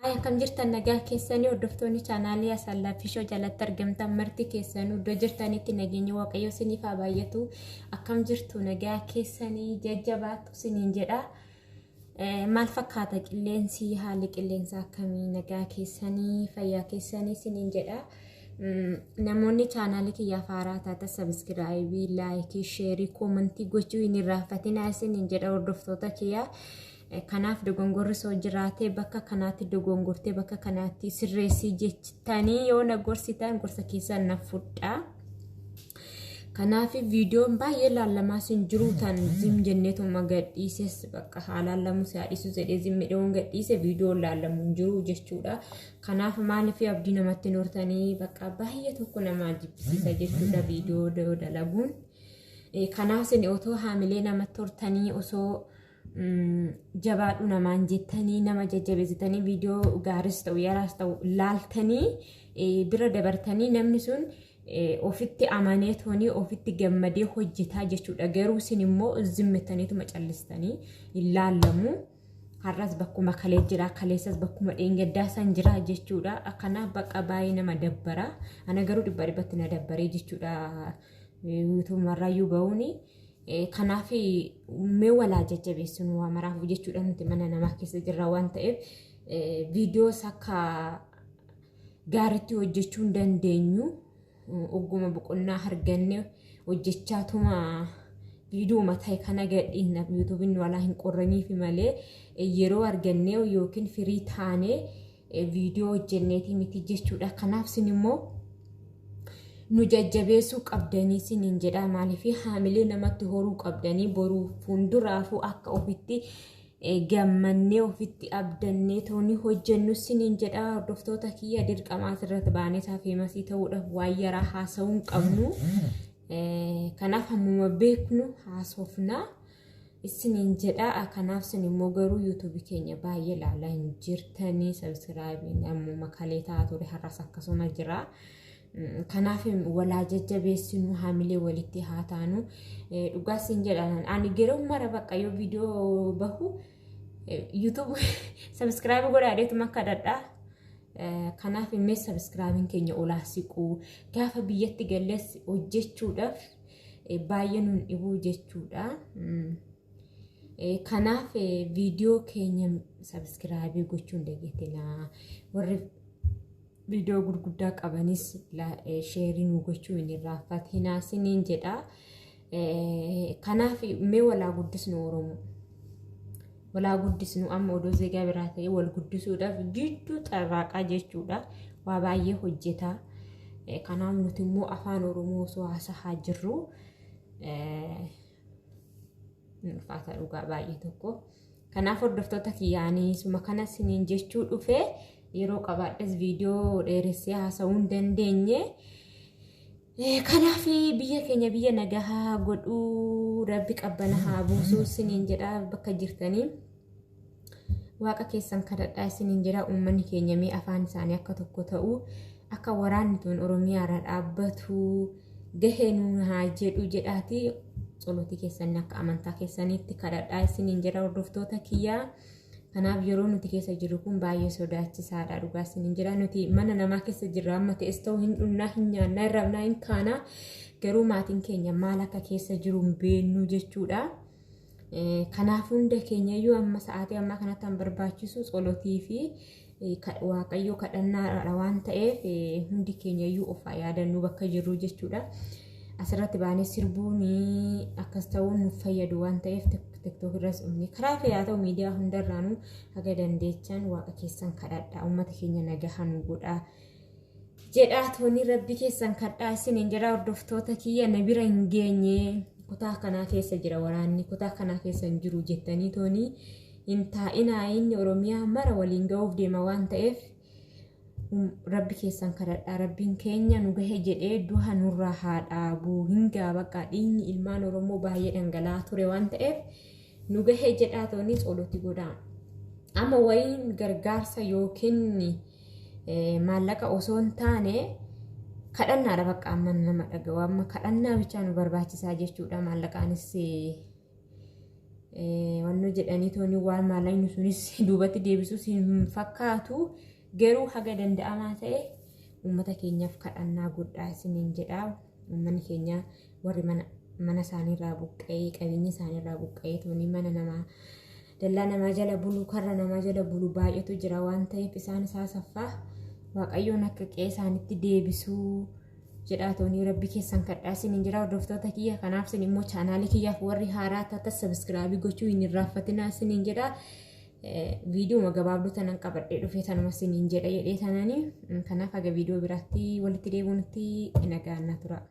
Ay akkam jirtan nagaa keessanii hordoftoonni chaanaalii Asallaafishoo jalatti argamtan marti keessanuu iddoo jirtanitti nageenyi waaqayyo isiniif haa baay'atu. Akkam jirtu nagaa keessanii jajjabaatu isiniin jedha. Maal fakkaata qilleensi haalli qilleensa akkamii nagaa keessanii fayyaa keessanii isiniin jedha. Namoonni chaanaalii kiyyaaf haaraa taatan sabiskiraayibii, laayikii, sheerii, koomentii gochuu hin irraanfatinaa isiniin jedha hordoftoota kiyyaa. Kanaaf dogongorri soo jiraatee bakka kanaatti dogongortee bakka kanaatti sirreessii jettanii yoo na gorsitan gorsa keessan na fudhaa. Kanaaf viidiyoon baay'ee laalamaa sin jiru tan zim jenneetuma gadhiises bakka haalaan si haadhisu jedhee zimmidheewwan gadhiise viidiyoon laalamu hin jiru jechuudha. Kanaaf maaliif abdii namatti noortanii bakka baay'ee tokko nama jibbisiisa jechuudha viidiyoo dalaguun. Kanaaf sin otoo haamilee namatti hortanii osoo jabaadhu namaan jettanii nama jajjabeessitanii viidiyoo gaaris ta'u yaraas ta'u laaltanii bira dabartanii namni sun ofitti amanee toonii ofitti gammadee hojjetaa jechuudha. Garuu isin immoo zimmitaniituma callistanii hin laallamu. Har'as bakkuma kalee jira, kaleessas bakkuma dheengaddaa san jira jechuudha. Kanaaf bakka baay'ee nama dabbara. Ana garuu dhibbatti na dabbaree jechuudha. Yuutuubarraayyuu ba'uuni. Kanaaf mee walaa jajjabeessinu waa maraaf jechuudha nuti mana namaa keessa jirra waan ta'eef viidiyoos akka gaariitti hojjechuu hin dandeenyu. Ogguma boqonnaa arganne hojjechaatuma viidiyoo mataa kana gadhiisna yuutuubiin walaa hin qorraniif malee yeroo arganne yookiin firii taanee viidiyoo hojjenneeti miti jechuudha. Kanaaf sin immoo nu jajjabeessuu qabdanii siniin jedha. Maaliif haamilee namatti horuu qabdanii boruu fuulduraafuu akka ofitti gammannee ofitti abdannee toonii hojjennu siniin jedha. Hordoftoota kiyya dirqamaa irratti baanee feemasii ta'uudhaaf waan yaraa haasa'uu hin qabnu. Kanaaf hammuma beeknu haasofna siniin jedha. Kanaaf sin immoo garuu yuutuubii keenya baay'ee ilaalaa hin jirtanii sabiskiraayibiin ammuma kalee ta'a ture har'as akkasuma jira. Kanaaf walaa jajjabeessinu haamilee walitti haa taanu dhugaas hin jedhan. Ani yeroo mara bakka yoo viidiyoo bahu YouTube subscribe godhaadheetuma akka dadhaa. Kanaaf immoo subscribe keenya olaa siquu gaafa biyyatti gallees hojjechuudhaaf baay'ee nun dhibuu jechuudha. Kanaaf viidiyoo keenya subscribe gochuun dageetina. Warri viidiyoo gurguddaa qabanis sheerii nu gochuu hin irraanfatinaa siniin jedha. Kanaaf mee walaa guddisnu Oromoo. Walaa guddisnu amma odoo zeegaa biraa ta'ee wal guddisuudhaaf gidduu xarraaqaa jechuudha. Waa baay'ee hojjeta. Kanaaf nuti immoo afaan Oromoo osoo haasa'aa jirru ulfaata dhugaa baay'ee tokko. Kanaaf hordoftoota kiyyaanii suma kana siniin jechuu dhufee yeroo qabaadhes viidiyoo dheeressee haasa'uu hin dandeenye. Kanaaf biyya keenya biyya nagahaa godhuu rabbi qabbana haa buusuu siniin jedha. Bakka jirtanii waaqa keessan kadhadhaa siniin jedha. Uummanni keenya mee afaan isaanii akka tokko ta'u akka waraanni tun Oromiyaarra dhaabbatu gahee nu haa jedhu jedhaati. Tsolotii keessanii akka amantaa keessaniitti kadhadhaa siniin jedha hordoftoota kiyyaa. Kanaaf yeroo nuti keessa jirru kun baay'ee sodaachisaadha dhugaa siniin jedha. Nuti mana namaa keessa jirra amma ta'es ta'u hin dhunnaa hin nyaannaa hin rabnaa hin kaanaa. Garuu maatiin keenya maal akka keessa jiru hin beeknu jechuudha. Kanaaf hunda keenyayyuu amma sa'aatii ammaa kanatti kan barbaachisu tsolotii fi waaqayyoo kadhannaadha waan ta'eef hundi keenyayyuu of yaadannu bakka jirru jechuudha. Asirratti baanee sirbuun akkas ta'uun nuuf fayyadu waan ta'eef TikTok irras umni karaa fe'aa ta'u miidiyaa hundarraanuu haga dandeechaan waaqa keessan kadhadhaa uummata keenya nagahan godhaa jedhaa tooni rabbi keessan kadhaa isiniin jedha. Hordoftoota kiyya na bira hin geenye kutaa kanaa keessa jira waraanni kutaa kanaa keessa hin jiru jettanii tooni hin taa'inaa inni Oromiyaa mara waliin ga'uuf deema waan ta'eef rabbi keessan kadhadhaa. Rabbiin keenya nu gahe jedhee du'a nurraa haa dhaabu. Hingaa bakka dhiigni ilmaan Oromoo baay'ee dhangala'aa ture waan ta'eef nu gahe jedhaa tooni tsolotii godhaa. Amma wayiin gargaarsa yookiin maallaqa osoo hin taane kadhannaadha bakka amma nama dhaga'u. Amma kadhannaa bichaa nu barbaachisaa jechuudha. Maallaqaanis wanno jedhanii tooni waan maalaqni sunis duubatti deebisuus hin fakkaatu garuu haga danda'amaa ta'e uummata keenyaaf kadhannaa guddaa isiniin jedhaa uummanni keenya warri mana isaaniirraa buqqa'ee qabeenya isaaniirraa buqqa'ee tooni mana namaa dallaa namaa jala bulu karra namaa jala bulu baay'atu jira waan ta'eef isaan isaa saffaa waaqayyoon akka qe'ee isaanitti deebisuu jedhaa tooni rabbi keessan kadhaa isiniin jedhaa hordoftoota kiyya kanaaf isin immoo chaanaalii kiyyaaf warri haaraa taata sabiskiraaybii gochuu hin irraanfatinaa isiniin jedhaa viidiyoo gabaabduu tanan qabadhee dhufee tanuma isiniin jedha jedhee tananii kanaaf haga viidiyoo biraatti walitti deebinutti nagaan tura.